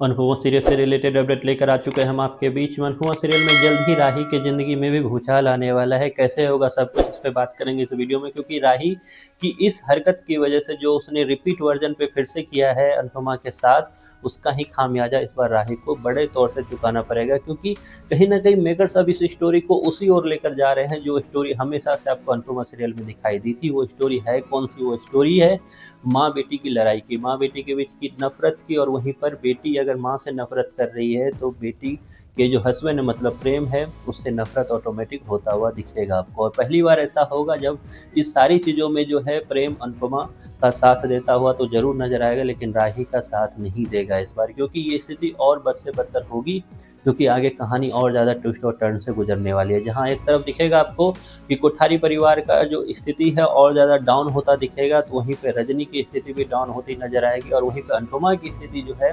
मनहुआ serial से related update लेकर आ चुके हैं हम आपके बीच। मनहुआ सीरियल में जल्द ही राही के ज़िंदगी में भी भूचाल आने वाला है। कैसे होगा सब कुछ इस पे बात करेंगे इस वीडियो में, क्योंकि राही की इस हरकत की वजह से जो उसने रिपीट वर्जन पे फिर से किया है अनुपमा के साथ, उसका ही खामियाजा इस बार राही को बड़े तौर से चुकाना पड़ेगा। क्योंकि कहीं ना कहीं मेकर्स अब इस स्टोरी को उसी ओर लेकर जा रहे हैं जो स्टोरी हमेशा से आपको अनुपमा सीरियल में दिखाई दी थी। वो स्टोरी है कौन सी? वो स्टोरी है माँ बेटी की लड़ाई की, माँ बेटी के बीच की नफरत की। और वहीं पर बेटी अगर माँ से नफरत कर रही है तो बेटी के जो हस्बैंड मतलब प्रेम है, उससे नफरत ऑटोमेटिक होता हुआ दिखेगा आपको। और पहली बार ऐसा होगा जब इस सारी चीज़ों में जो है प्रेम अनुपमा का साथ देता हुआ तो जरूर नजर आएगा, लेकिन राही का साथ नहीं देगा इस बार, क्योंकि ये स्थिति और बद से बदतर होगी। क्योंकि आगे कहानी और ज़्यादा ट्विस्ट और टर्न से गुजरने वाली है। जहाँ एक तरफ दिखेगा आपको कि कोठारी परिवार का जो स्थिति है और ज़्यादा डाउन होता दिखेगा, तो वहीं पे रजनी की स्थिति भी डाउन होती नजर आएगी। और वहीं पे अनुपमा की स्थिति जो है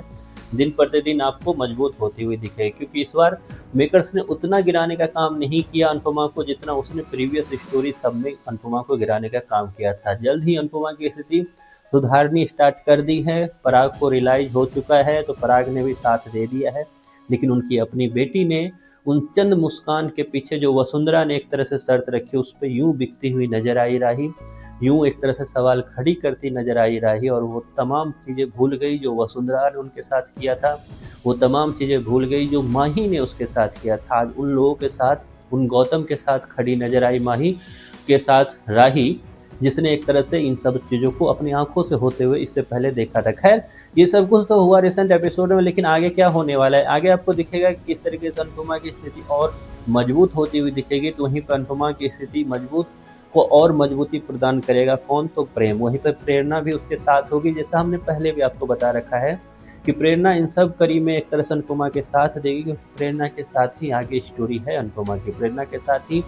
दिन प्रतिदिन आपको मजबूत होती हुई दिखेगी। क्योंकि इस बार मेकर्स ने उतना गिराने का काम नहीं किया अनुपमा को, जितना उसने प्रीवियस स्टोरी सब में अनुपमा को गिराने का काम किया था। जल्द ही अनुपमा की स्थिति सुधारनी स्टार्ट कर दी है। पराग को रियलाइज हो चुका है, तो पराग ने भी साथ दे दिया है। लेकिन उनकी अपनी बेटी ने उन चंद मुस्कान के पीछे जो वसुंधरा ने एक तरह से शर्त रखी, उस पर यूं बिकती हुई नजर आई राही, यूं एक तरह से सवाल खड़ी करती नजर आई राही। और वो तमाम चीज़ें भूल गई जो वसुंधरा ने उनके साथ किया था, वो तमाम चीज़ें भूल गई जो माही ने उसके साथ किया था। आज उन लोगों के साथ, उन गौतम के साथ खड़ी नजर आई माही के साथ राही, जिसने एक तरह से इन सब चीज़ों को अपनी आंखों से होते हुए इससे पहले देखा था। खैर, ये सब कुछ तो हुआ रिसेंट एपिसोड में, लेकिन आगे क्या होने वाला है आगे आपको दिखेगा कि किस तरीके से अनुपमा की स्थिति और मजबूत होती हुई दिखेगी। तो वहीं पर अनुपमा की स्थिति मजबूत को और मजबूती प्रदान करेगा कौन? तो प्रेम। वहीं पर प्रेरणा भी उसके साथ होगी। जैसा हमने पहले भी आपको बता रखा है कि प्रेरणा इन सब कड़ी में एक तरह से अनुपमा के साथ देगी, क्योंकि प्रेरणा के साथ ही आगे स्टोरी है अनुपमा की। प्रेरणा के साथ ही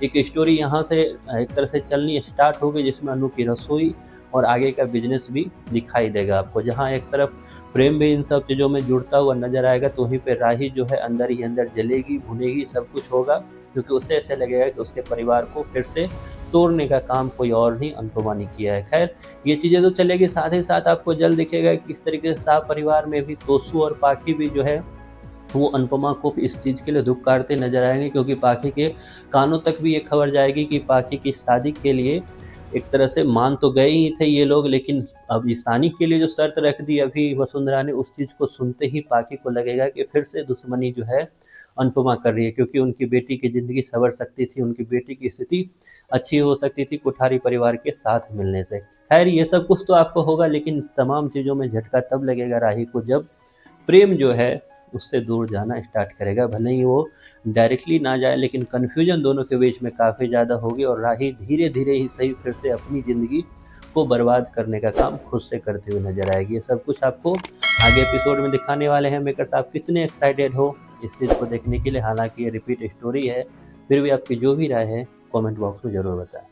एक स्टोरी यहाँ से एक तरह से चलनी स्टार्ट होगी, जिसमें अनु की रसोई और आगे का बिजनेस भी दिखाई देगा आपको। जहाँ एक तरफ प्रेम भी इन सब चीज़ों में जुड़ता हुआ नजर आएगा, तो वहीं पे राही जो है अंदर ही अंदर जलेगी, भुनेगी, सब कुछ होगा। क्योंकि उसे ऐसे लगेगा कि उसके परिवार को फिर से तोड़ने का काम कोई और नहीं, अनुपमा ने किया है। खैर, ये चीज़ें तो चलेगी, साथ ही साथ आपको जल्द दिखेगा कि किस तरीके से शाह परिवार में भी तोसू और पाखी भी जो है वो अनुपमा को इस चीज़ के लिए धुपकारते नजर आएंगे। क्योंकि पाखी के कानों तक भी ये खबर जाएगी कि पाखी की शादी के लिए एक तरह से मान तो गए ही थे ये लोग, लेकिन अब ईशानी के लिए जो शर्त रख दी अभी वसुंधरा ने, उस चीज़ को सुनते ही पाखी को लगेगा कि फिर से दुश्मनी जो है अनुपमा कर रही है। क्योंकि उनकी बेटी की ज़िंदगी संवर सकती थी, उनकी बेटी की स्थिति अच्छी हो सकती थी कोठारी परिवार के साथ मिलने से। खैर, ये सब कुछ तो आपको होगा, लेकिन तमाम चीज़ों में झटका तब लगेगा राही को जब प्रेम जो है उससे दूर जाना स्टार्ट करेगा। भले ही वो डायरेक्टली ना जाए, लेकिन कन्फ्यूजन दोनों के बीच में काफ़ी ज़्यादा होगी। और राही धीरे धीरे ही सही फिर से अपनी ज़िंदगी को बर्बाद करने का काम खुद से करते हुए नजर आएगी। ये सब कुछ आपको आगे एपिसोड में दिखाने वाले हैं। मेकर्स, आप कितने एक्साइटेड हो इस चीज़ को देखने के लिए? हालांकि ये रिपीट स्टोरी है, फिर भी आपकी जो भी राय है कमेंट बॉक्स में ज़रूर बताएं।